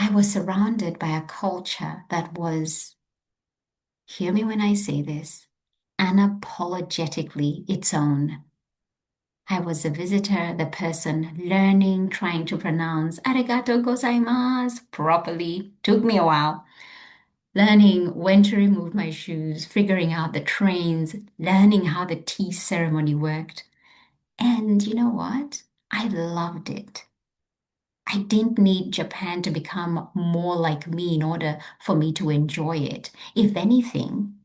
I was surrounded by a culture that was, hear me when I say this, unapologetically its own. I was a visitor, the person learning, trying to pronounce arigato gozaimasu properly. Took me a while. Learning when to remove my shoes, figuring out the trains, learning how the tea ceremony worked. And you know what? I loved it. I didn't need Japan to become more like me in order for me to enjoy it. If anything,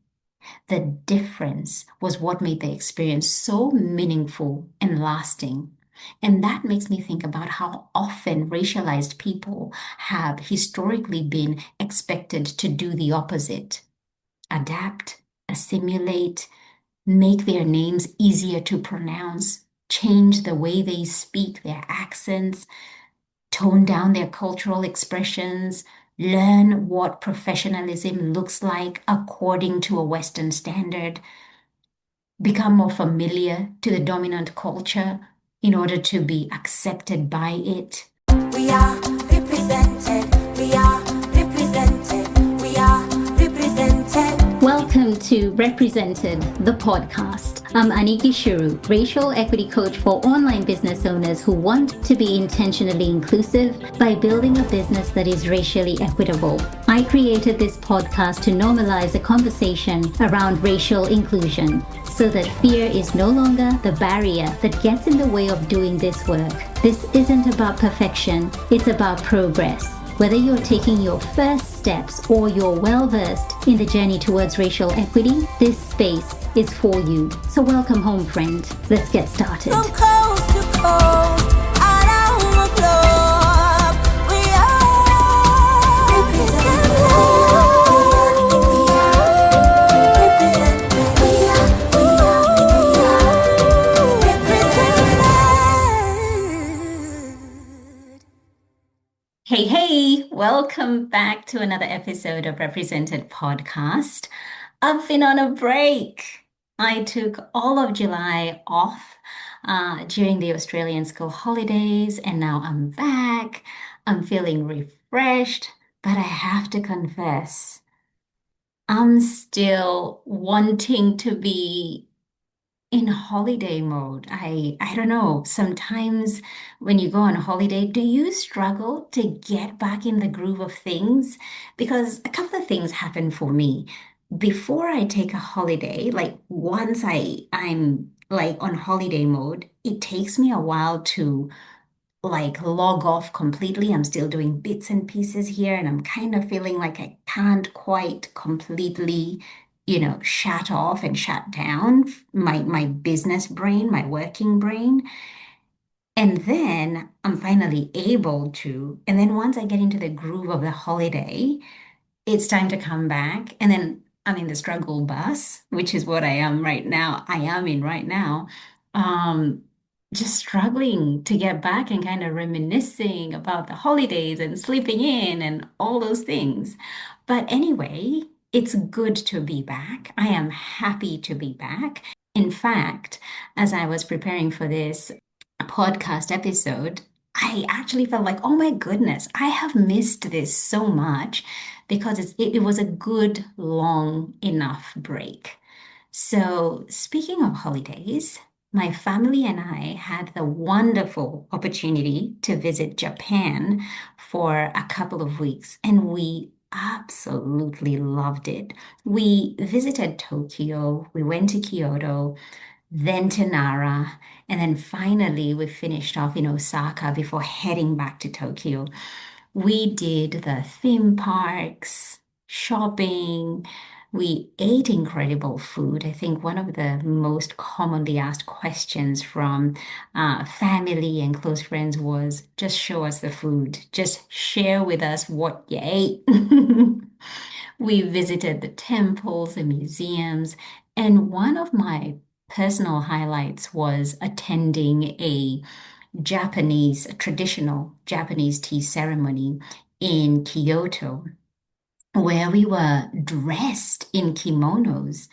the difference was what made the experience so meaningful and lasting. And that makes me think about how often racialized people have historically been expected to do the opposite: adapt, assimilate, make their names easier to pronounce, change the way they speak, their accents, tone down their cultural expressions, learn what professionalism looks like according to a Western standard, become more familiar to the dominant culture in order to be accepted by it. We are represented. We are represented. We are represented. Welcome to Represented, the podcast. I'm Aniki Shuru, racial equity coach for online business owners who want to be intentionally inclusive by building a business that is racially equitable. I created this podcast to normalize a conversation around racial inclusion so that fear is no longer the barrier that gets in the way of doing this work. This isn't about perfection, it's about progress. Whether you're taking your first steps or you're well-versed in the journey towards racial equity, this space is for you. So welcome home, friend. Let's get started. From coast to coast, around the globe, we are represented. Hey, welcome back to another episode of Represented Podcast. I've been on a break. I took all of July off during the Australian school holidays, and now I'm back. I'm feeling refreshed, but I have to confess, I'm still wanting to be in holiday mode. I don't know. Sometimes when you go on a holiday, do you struggle to get back in the groove of things? Because a couple of things happen for me. Before I take a holiday, like once I'm like on holiday mode, it takes me a while to like log off completely. I'm still doing bits and pieces here, and I'm kind of feeling like I can't quite completely, shut off and shut down my business brain, my working brain. And then I'm finally able to. And then once I get into the groove of the holiday, it's time to come back. And then I'm in the struggle bus, which is what I am right now. I am in right now. Um, just struggling to get back and kind of reminiscing about the holidays and sleeping in and all those things. But anyway, it's good to be back. I am happy to be back. In fact, as I was preparing for this podcast episode, I actually felt like, oh my goodness, I have missed this so much because it was a good, long enough break. So, speaking of holidays, my family and I had the wonderful opportunity to visit Japan for a couple of weeks, and we absolutely loved it. We visited Tokyo, we went to Kyoto, then to Nara, and then finally we finished off in Osaka before heading back to Tokyo. We did the theme parks, shopping. We ate incredible food. I think one of the most commonly asked questions from family and close friends was just show us the food, just share with us what you ate. We visited the temples, the museums, and one of my personal highlights was attending a traditional Japanese tea ceremony in Kyoto, where we were dressed in kimonos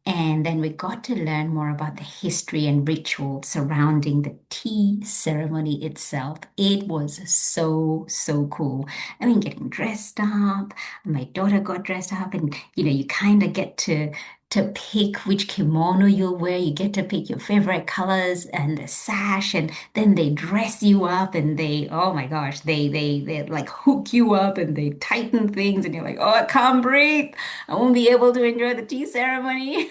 And then we got to learn more about the history and ritual surrounding the tea ceremony itself. It was so, so cool. I mean, getting dressed up, my daughter got dressed up, and you kind of get to pick which kimono you'll wear. You get to pick your favorite colors and the sash, and then they dress you up and oh my gosh, they like hook you up and they tighten things, and you're like, oh, I can't breathe. I won't be able to enjoy the tea ceremony.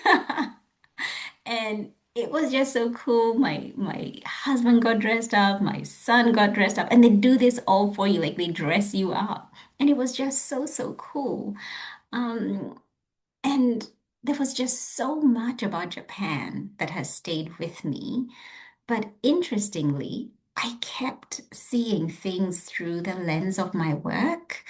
And it was just so cool. My husband got dressed up, my son got dressed up, and they do this all for you, like they dress you up. And it was just so, so cool. Um, and there was just so much about Japan that has stayed with me. But interestingly, I kept seeing things through the lens of my work.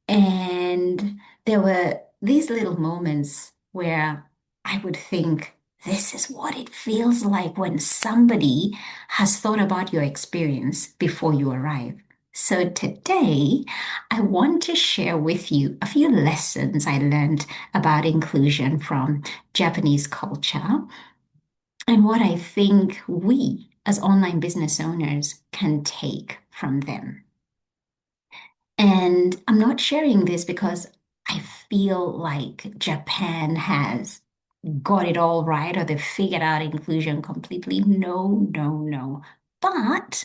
And there were these little moments where I would think, this is what it feels like when somebody has thought about your experience before you arrive. So today, I want to share with you a few lessons I learned about inclusion from Japanese culture and what I think we as online business owners can take from them. And I'm not sharing this because I feel like Japan has got it all right or they've figured out inclusion completely. No, no, no. But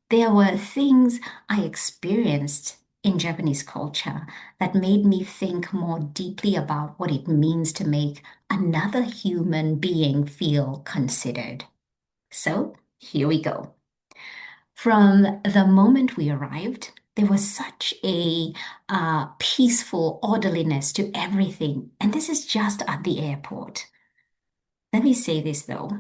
there were things I experienced in Japanese culture that made me think more deeply about what it means to make another human being feel considered. So here we go. From the moment we arrived, there was such a peaceful orderliness to everything. And this is just at the airport. Let me say this though.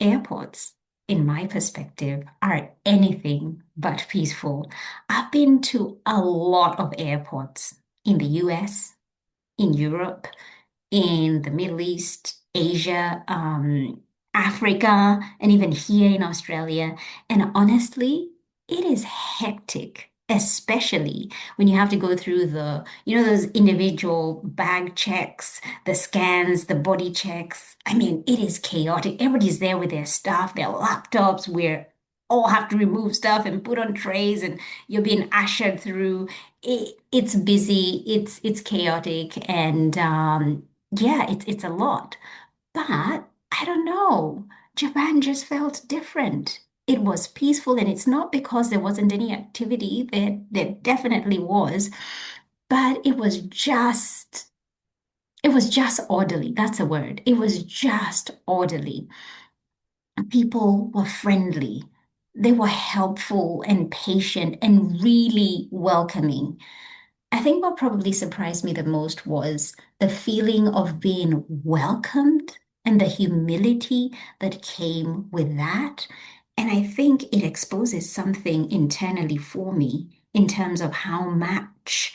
Airports, in my perspective, are anything but peaceful. I've been to a lot of airports in the US, in Europe, in the Middle East, Asia, Africa, and even here in Australia. And honestly, it is hectic, especially when you have to go through those individual bag checks, the scans, the body checks. I mean, it is chaotic. Everybody's there with their stuff, their laptops, where all have to remove stuff and put on trays, and you're being ushered through. It's busy, it's chaotic, and yeah, it's a lot. But I don't know. Japan just felt different. It was peaceful, and it's not because there wasn't any activity. There definitely was, but it was just orderly. That's a word. It was just orderly. People were friendly. They were helpful and patient and really welcoming. I think what probably surprised me the most was the feeling of being welcomed and the humility that came with that. And I think it exposes something internally for me in terms of how much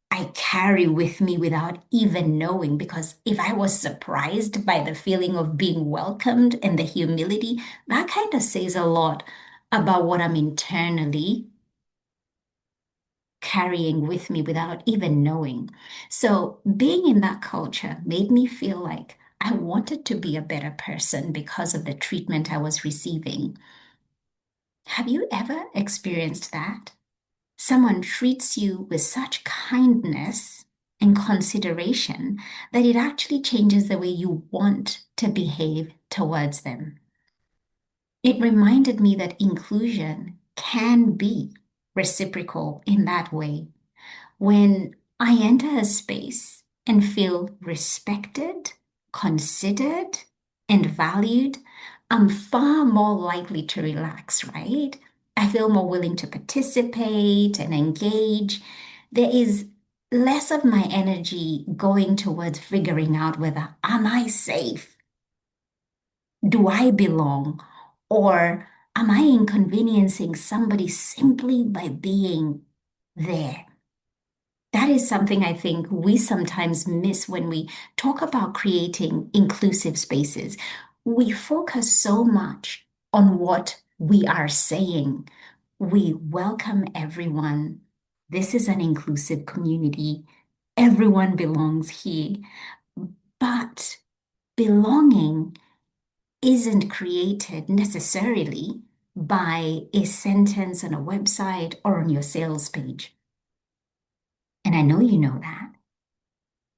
I carry with me without even knowing. Because if I was surprised by the feeling of being welcomed and the humility, that kind of says a lot about what I'm internally carrying with me without even knowing. So being in that culture made me feel like I wanted to be a better person because of the treatment I was receiving. Have you ever experienced that? Someone treats you with such kindness and consideration that it actually changes the way you want to behave towards them. It reminded me that inclusion can be reciprocal in that way. When I enter a space and feel respected, considered, and valued, I'm far more likely to relax, right? I feel more willing to participate and engage. There is less of my energy going towards figuring out whether am I safe? Do I belong? Or am I inconveniencing somebody simply by being there? That is something I think we sometimes miss when we talk about creating inclusive spaces. We focus so much on what we are saying. We welcome everyone. This is an inclusive community. Everyone belongs here. But Belonging isn't created necessarily by a sentence on a website or on your sales page. And I know you know that,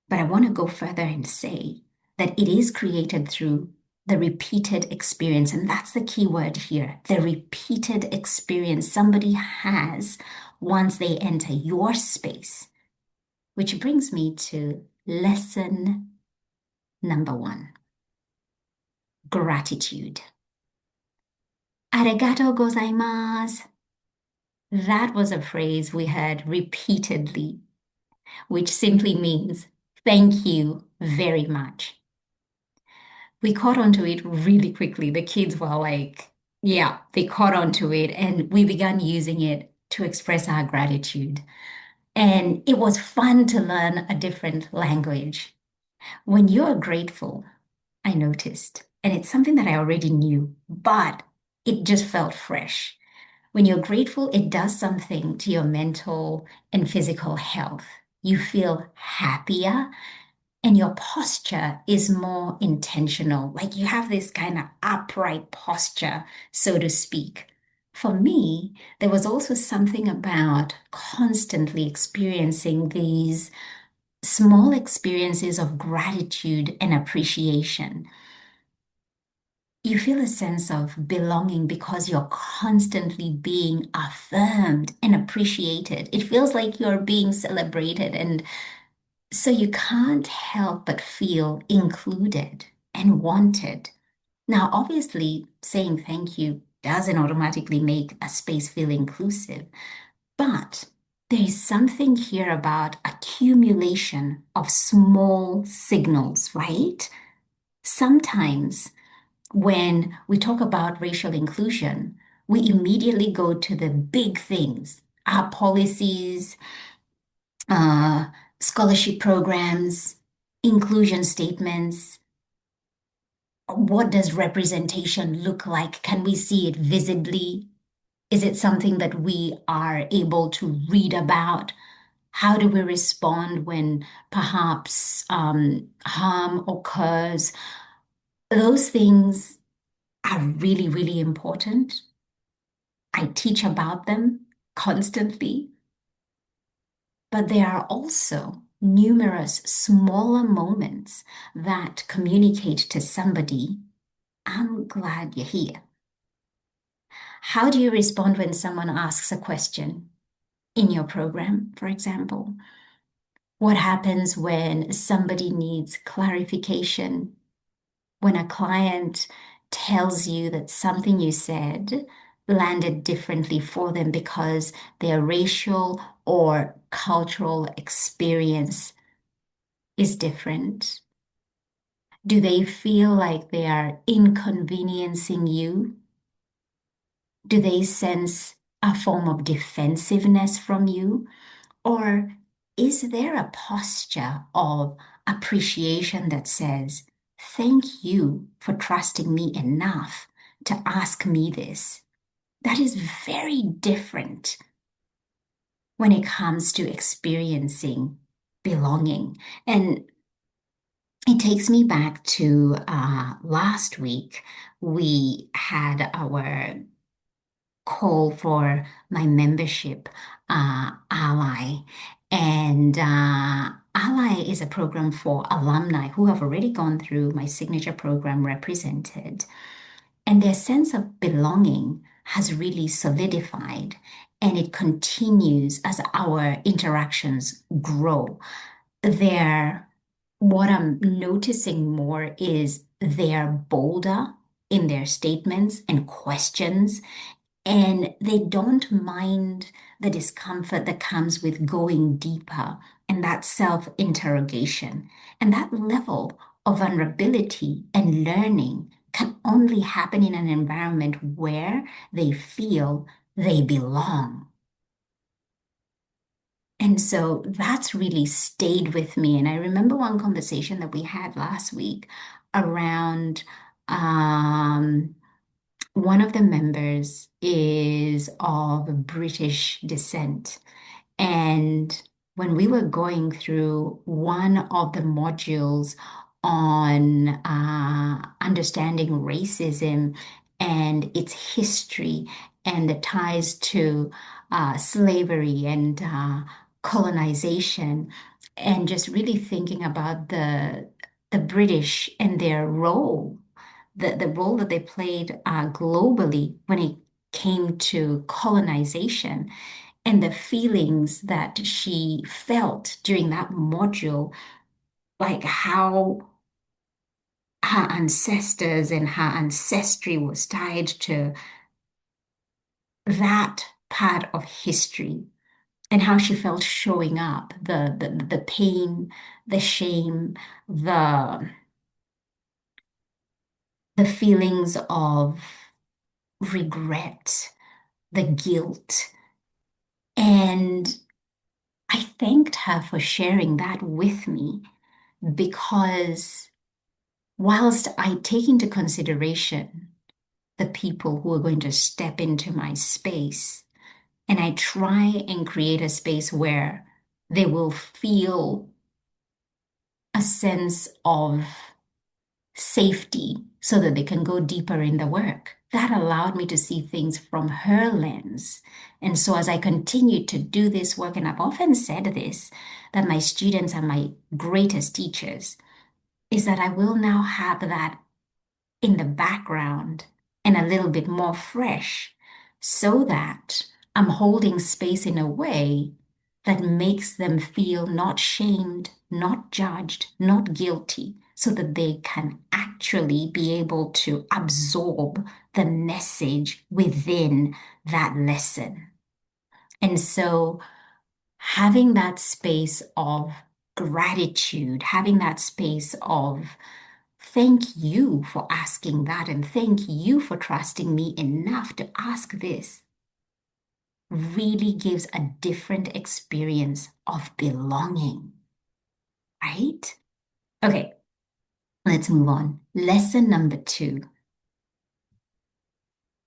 but I want to go further and say that it is created through the repeated experience. And that's the key word here, the repeated experience somebody has once they enter your space, which brings me to lesson number one, gratitude. Arigato gozaimasu. That was a phrase we heard repeatedly, which simply means thank you very much. We caught onto it really quickly. The kids were like, yeah, they caught onto it, and we began using it to express our gratitude. And it was fun to learn a different language. When you're grateful, I noticed, and it's something that I already knew, but it just felt fresh. When you're grateful, it does something to your mental and physical health. You feel happier and your posture is more intentional. Like you have this kind of upright posture, so to speak. For me, there was also something about constantly experiencing these small experiences of gratitude and appreciation. You feel a sense of belonging because you're constantly being affirmed and appreciated. It feels like you're being celebrated. And so you can't help but feel included and wanted. Now, obviously, saying thank you doesn't automatically make a space feel inclusive, but there is something here about accumulation of small signals, right? Sometimes when we talk about racial inclusion, we immediately go to the big things, our policies, uh, scholarship programs, inclusion statements. What does representation look like? Can we see it visibly? Is it something that we are able to read about? How do we respond when perhaps harm occurs? Those things are really, really important. I teach about them constantly, but there are also numerous smaller moments that communicate to somebody, I'm glad you're here. How do you respond when someone asks a question in your program, for example? What happens when somebody needs clarification? When a client tells you that something you said landed differently for them because their racial or cultural experience is different? Do they feel like they are inconveniencing you? Do they sense a form of defensiveness from you? Or is there a posture of appreciation that says, thank you for trusting me enough to ask me this? That is very different when it comes to experiencing belonging. And it takes me back to last week. We had our call for my membership ally. And Ally is a program for alumni who have already gone through my signature program represented. And their sense of belonging has really solidified and it continues as our interactions grow. They're, what I'm noticing more is they're bolder in their statements and questions and they don't mind the discomfort that comes with going deeper and that self interrogation. And that level of vulnerability and learning can only happen in an environment where they feel they belong. And so that's really stayed with me. And I remember one conversation that we had last week around one of the members is of British descent. And when we were going through one of the modules on understanding racism and its history and the ties to slavery and colonization, and just really thinking about the British and their role, the role that they played globally when it came to colonization, and the feelings that she felt during that module, like how her ancestors and her ancestry was tied to that part of history, and how she felt showing up, the pain, the shame, the the feelings of regret, the guilt. And I thanked her for sharing that with me, because whilst I take into consideration the people who are going to step into my space, and I try and create a space where they will feel a sense of safety so that they can go deeper in the work. That allowed me to see things from her lens. And so, as I continued to do this work, and I've often said this, that my students are my greatest teachers, is that I will now have that in the background and a little bit more fresh, so that I'm holding space in a way that makes them feel not shamed, not judged, not guilty, so that they can actually be able to absorb the message within that lesson. And so, having that space of gratitude, having that space of thank you for asking that, and thank you for trusting me enough to ask this, really gives a different experience of belonging, right? Okay, let's move on. Lesson number 2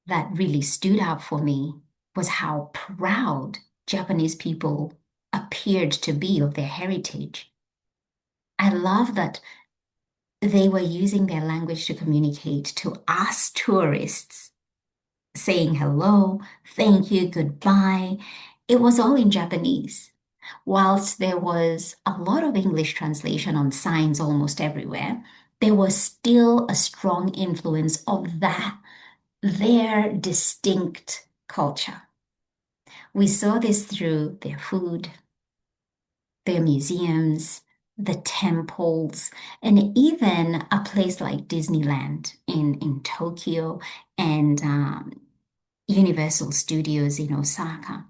that really stood out for me was how proud Japanese people appeared to be of their heritage. I love that they were using their language to communicate to us tourists, saying hello, thank you, goodbye. It was all in Japanese. Whilst there was a lot of English translation on signs almost everywhere, there was still a strong influence of their distinct culture. We saw this through their food, their museums, the temples, and even a place like Disneyland in Tokyo, and Universal Studios in Osaka.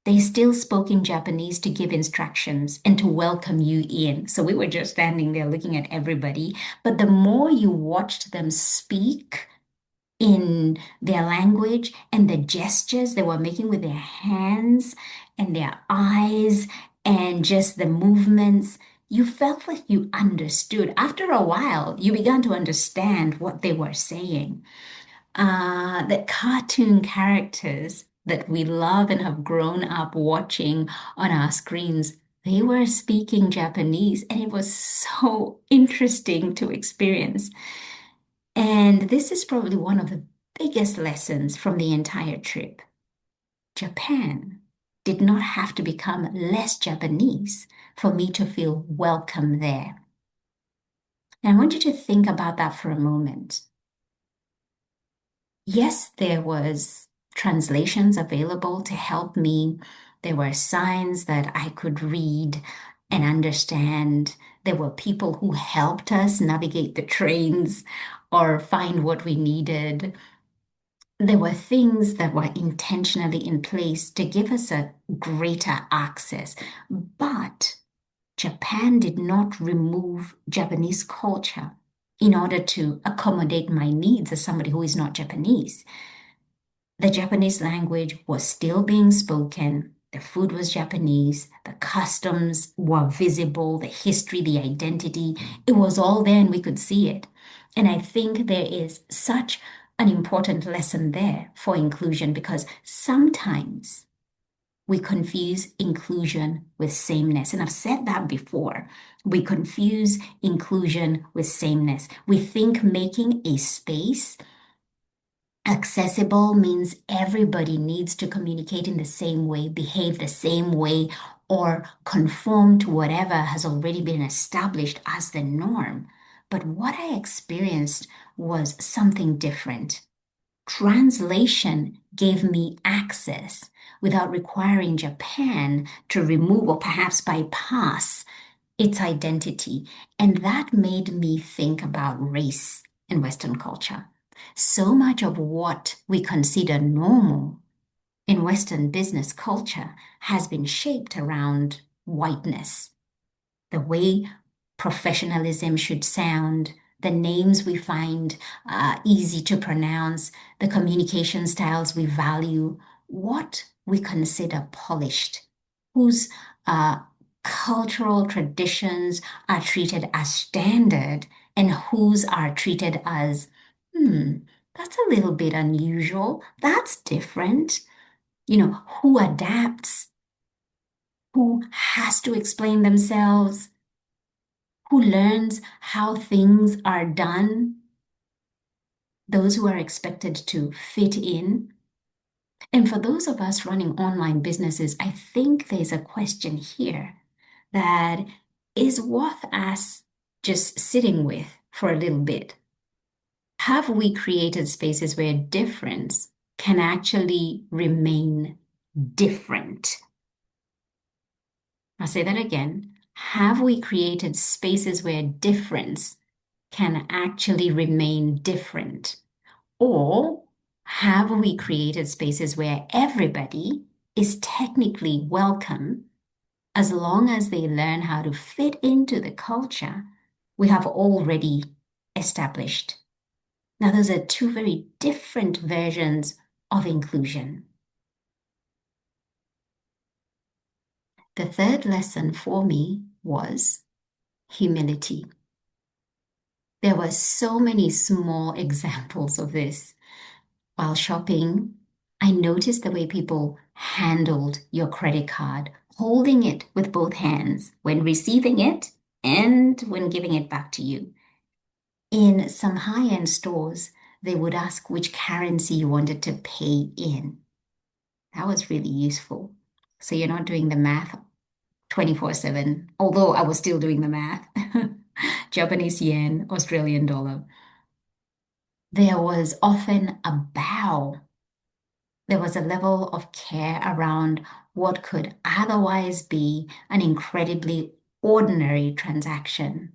They still spoke in Japanese to give instructions and to welcome you in. So we were just standing there looking at everybody. But the more you watched them speak in their language, and the gestures they were making with their hands and their eyes and just the movements, you felt like you understood. After a while, you began to understand what they were saying. The cartoon characters that we love and have grown up watching on our screens, they were speaking Japanese, and it was so interesting to experience. And this is probably one of the biggest lessons from the entire trip. Japan did not have to become less Japanese for me to feel welcome there. And I want you to think about that for a moment. Yes, there was translations available to help me. There were signs that I could read and understand. There were people who helped us navigate the trains or find what we needed. There were things that were intentionally in place to give us a greater access. But Japan did not remove Japanese culture in order to accommodate my needs as somebody who is not Japanese. The Japanese language was still being spoken. The food was Japanese. The customs were visible, the history, the identity. It was all there and we could see it. And I think there is such an important lesson there for inclusion, because sometimes We confuse inclusion with sameness. And I've said that before. We confuse inclusion with sameness. We think making a space accessible means everybody needs to communicate in the same way, behave the same way, or conform to whatever has already been established as the norm. But what I experienced was something different. Translation gave me access without requiring Japan to remove or perhaps bypass its identity. And that made me think about race in Western culture. So much of what we consider normal in Western business culture has been shaped around whiteness, the way professionalism should sound, the names we find easy to pronounce, the communication styles we value, what we consider polished, whose uh, cultural traditions are treated as standard, and whose are treated as, that's a little bit unusual, that's different. Who adapts, who has to explain themselves, who learns how things are done, those who are expected to fit in. And for those of us running online businesses, I think there's a question here that is worth us just sitting with for a little bit. Have we created spaces where difference can actually remain different? I'll say that again. Have we created spaces where difference can actually remain different? Or have we created spaces where everybody is technically welcome as long as they learn how to fit into the culture we have already established? Now, those are two very different versions of inclusion. The third lesson for me was humility. There were so many small examples of this. While shopping, I noticed the way people handled your credit card, holding it with both hands when receiving it and when giving it back to you. In some high-end stores, they would ask which currency you wanted to pay in. That was really useful. So you're not doing the math 24/7, although I was still doing the math. Japanese yen, Australian dollar. There was often a bow. There was a level of care around what could otherwise be an incredibly ordinary transaction.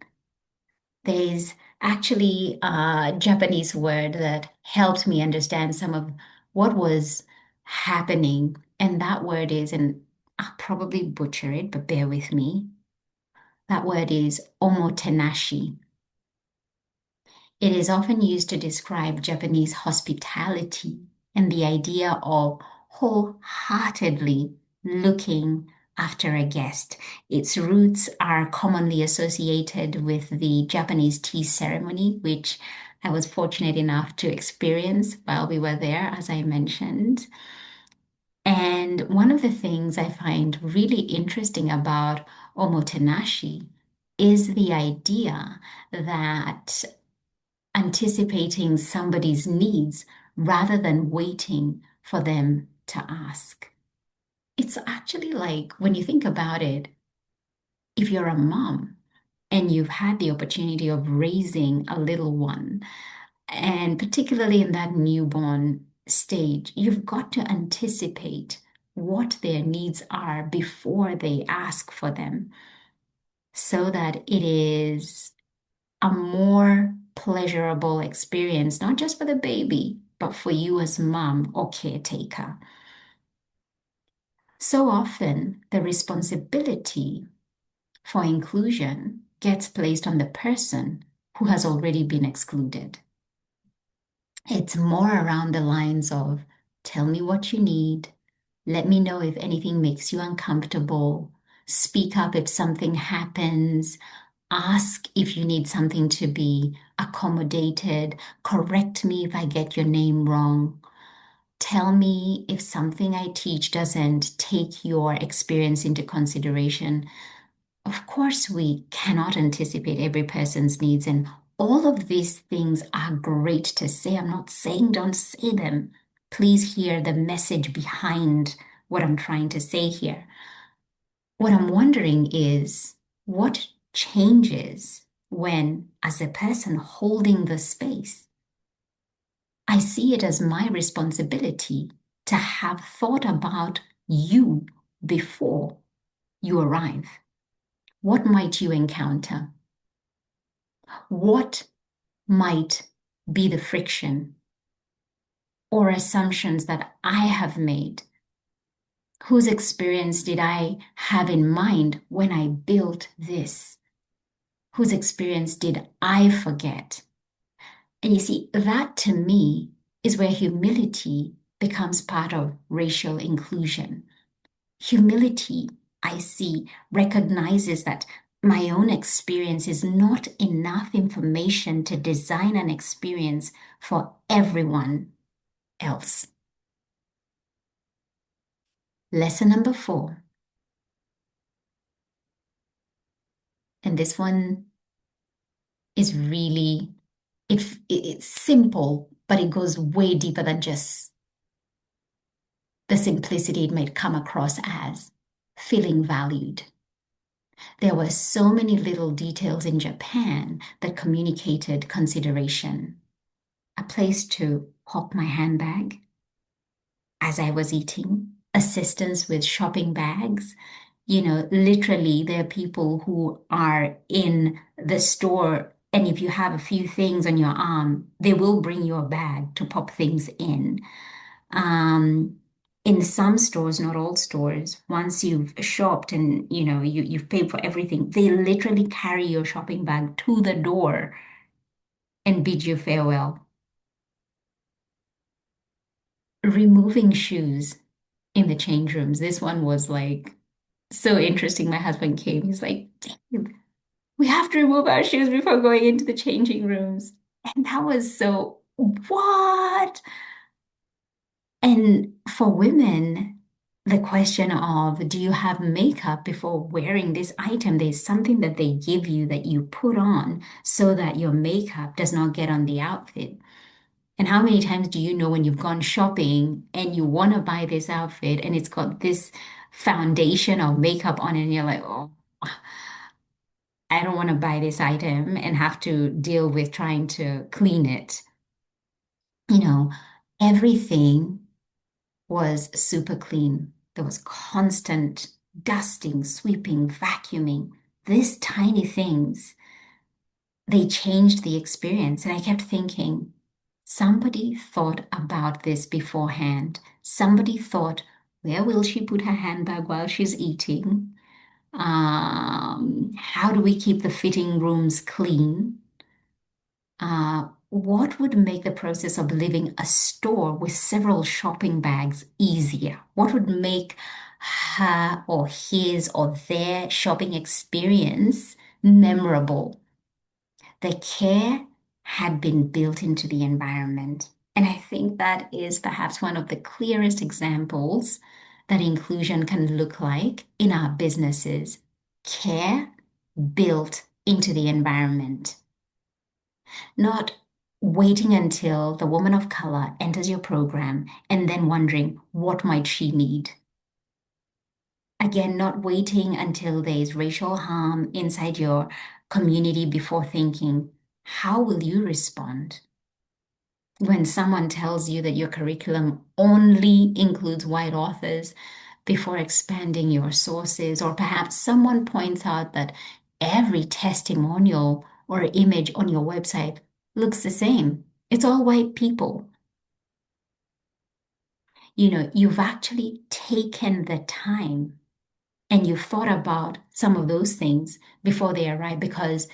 There's actually a Japanese word that helped me understand some of what was happening. And that word is, and I'll probably butcher it, but bear with me. That word is omotenashi. It is often used to describe Japanese hospitality and the idea of wholeheartedly looking after a guest. Its roots are commonly associated with the Japanese tea ceremony, which I was fortunate enough to experience while we were there, as I mentioned. And one of the things I find really interesting about omotenashi is the idea that anticipating somebody's needs rather than waiting for them to ask. It's actually like when you think about it, if you're a mom and you've had the opportunity of raising a little one, and particularly in that newborn stage, you've got to anticipate what their needs are before they ask for them so that it is a more pleasurable experience, not just for the baby, but for you as mom or caretaker. So often, the responsibility for inclusion gets placed on the person who has already been excluded. It's more around the lines of tell me what you need, let me know if anything makes you uncomfortable, speak up if something happens, ask if you need something to be accommodated, correct me if I get your name wrong. Tell me if something I teach doesn't take your experience into consideration. Of course, we cannot anticipate every person's needs, and all of these things are great to say. I'm not saying don't say them. Please hear the message behind what I'm trying to say here. What I'm wondering is what changes when, as a person holding the space, I see it as my responsibility to have thought about you before you arrive. What might you encounter? What might be the friction or assumptions that I have made? Whose experience did I have in mind when I built this? Whose experience did I forget? And you see, that to me is where humility becomes part of racial inclusion. Humility, I see, recognizes that my own experience is not enough information to design an experience for everyone else. Lesson number 4, and this one is really, it's simple, but it goes way deeper than just the simplicity it might come across as feeling valued. There were so many little details in Japan that communicated consideration. A place to pop my handbag as I was eating, assistance with shopping bags. Literally, there are people who are in the store, and if you have a few things on your arm, they will bring you a bag to pop things in. Um, in some stores, not all stores, once you've shopped and you've paid for everything, they literally carry your shopping bag to the door and bid you farewell. Removing shoes in the change rooms. This one was like so interesting. My husband came. He's like, "Dave, we have to remove our shoes before going into the changing rooms." And that was so, what? And for women, the question of do you have makeup before wearing this item? There's something that they give you that you put on so that your makeup does not get on the outfit. And how many times do you know when you've gone shopping and you want to buy this outfit and it's got this foundation or makeup on it and you're like, oh, I don't want to buy this item and have to deal with trying to clean it. You know, everything was super clean. There was constant dusting, sweeping, vacuuming. These tiny things, they changed the experience. And I kept thinking, somebody thought about this beforehand. Somebody thought, where will she put her handbag while she's eating? How do we keep the fitting rooms clean? What would make the process of living a store with several shopping bags easier? What would make her or his or their shopping experience memorable? The care had been built into the environment. And I think that is perhaps one of the clearest examples that inclusion can look like in our businesses. Care built into the environment, not waiting until the woman of color enters your program and then wondering what might she need. Again, not waiting until there's racial harm inside your community before thinking, how will you respond? When someone tells you that your curriculum only includes white authors before expanding your sources, or perhaps someone points out that every testimonial or image on your website looks the same. It's all white people. You've actually taken the time and you've thought about some of those things before they arrive because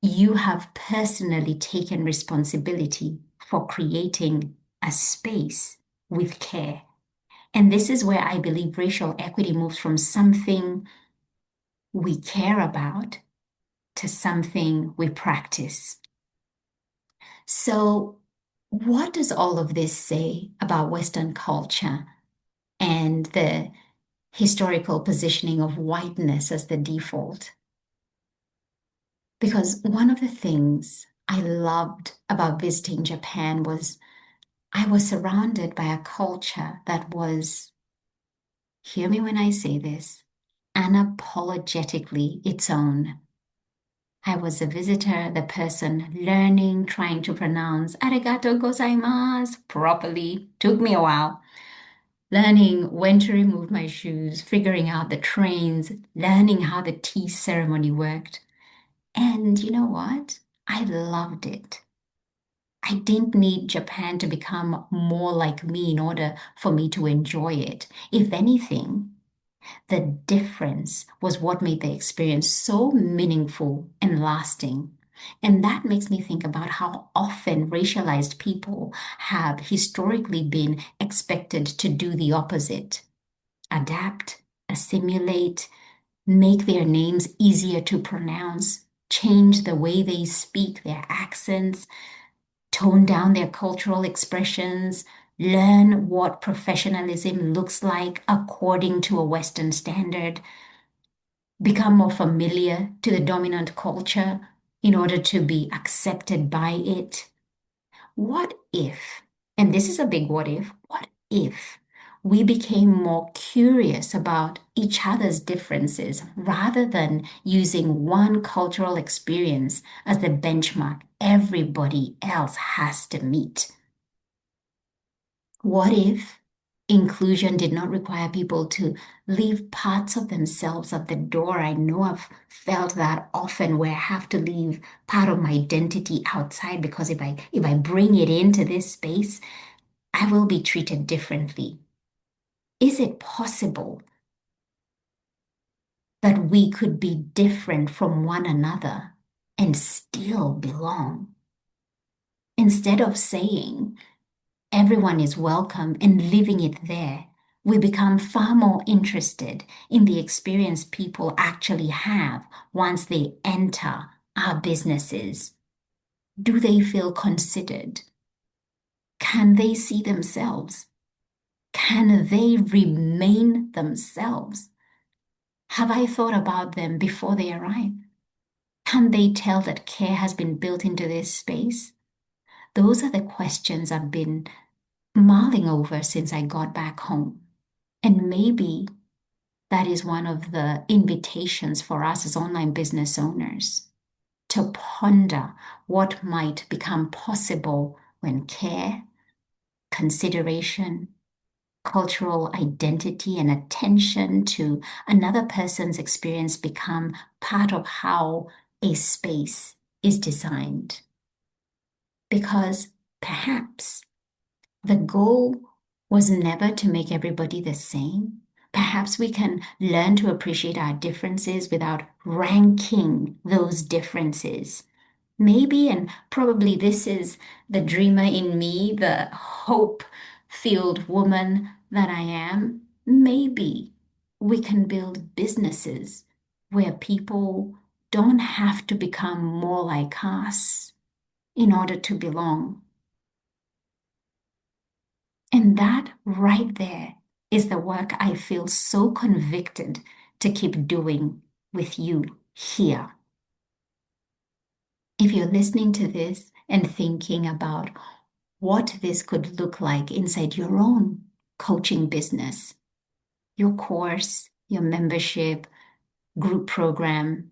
you have personally taken responsibility for creating a space with care. And this is where I believe racial equity moves from something we care about to something we practice. So What does all of this say about Western culture and the historical positioning of whiteness as the default? Because one of the things I loved about visiting Japan was I was surrounded by a culture that was, hear me when I say this, unapologetically its own. I was a visitor, the person learning, trying to pronounce arigato gozaimasu properly. Took me a while. Learning when to remove my shoes, figuring out the trains, learning how the tea ceremony worked. And you know what? I loved it. I didn't need Japan to become more like me in order for me to enjoy it. If anything, the difference was what made the experience so meaningful and lasting. And that makes me think about how often racialized people have historically been expected to do the opposite: adapt, assimilate, make their names easier to pronounce, change the way they speak, their accents, tone down their cultural expressions, learn what professionalism looks like according to a Western standard, become more familiar to the dominant culture in order to be accepted by it. What if, and this is a big what if we became more curious about each other's differences rather than using one cultural experience as the benchmark everybody else has to meet? What if inclusion did not require people to leave parts of themselves at the door? I know I've felt that often where I have to leave part of my identity outside because if I bring it into this space, I will be treated differently. Is it possible that we could be different from one another and still belong? Instead of saying everyone is welcome and leaving it there, we become far more interested in the experience people actually have once they enter our businesses. Do they feel considered? Can they see themselves? Can they remain themselves? Have I thought about them before they arrive? Can they tell that care has been built into this space? Those are the questions I've been mulling over since I got back home. And maybe that is one of the invitations for us as online business owners to ponder what might become possible when care, consideration, cultural identity, and attention to another person's experience become part of how a space is designed. Because perhaps the goal was never to make everybody the same. Perhaps we can learn to appreciate our differences without ranking those differences. Maybe, and probably this is the dreamer in me, the hope-filled woman that I am. Maybe we can build businesses where people don't have to become more like us in order to belong. And that right there is the work I feel so convicted to keep doing with you here. If you're listening to this and thinking about what this could look like inside your own coaching business, your course, your membership, group program,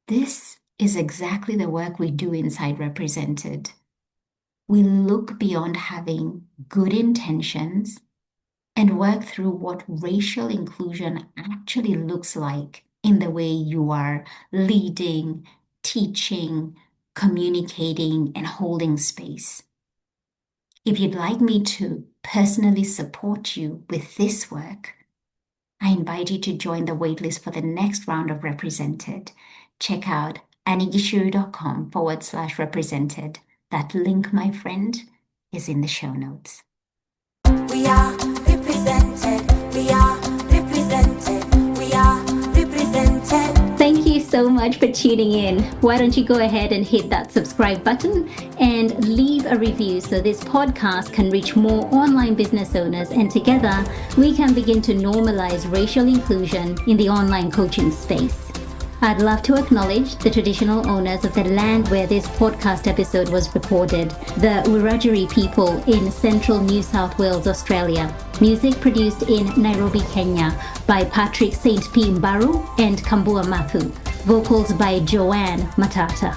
this is exactly the work we do inside Represented. We look beyond having good intentions and work through what racial inclusion actually looks like in the way you are leading, teaching, communicating, and holding space. If you'd like me to personally support you with this work, I invite you to join the waitlist for the next round of Represented. Check out anigishuru.com/represented. That link, my friend, is in the show notes. We are represented. We are represented. We are represented. Thank you so so much for tuning in. Why don't you go ahead and hit that subscribe button and leave a review so this podcast can reach more online business owners, and together we can begin to normalize racial inclusion in the online coaching space. I'd love to acknowledge the traditional owners of the land where this podcast episode was recorded, the Wiradjuri people in central New South Wales, Australia. Music produced in Nairobi, Kenya by Patrick St. Mbaru and Kambua Mathu. Vocals by Joanne Matata.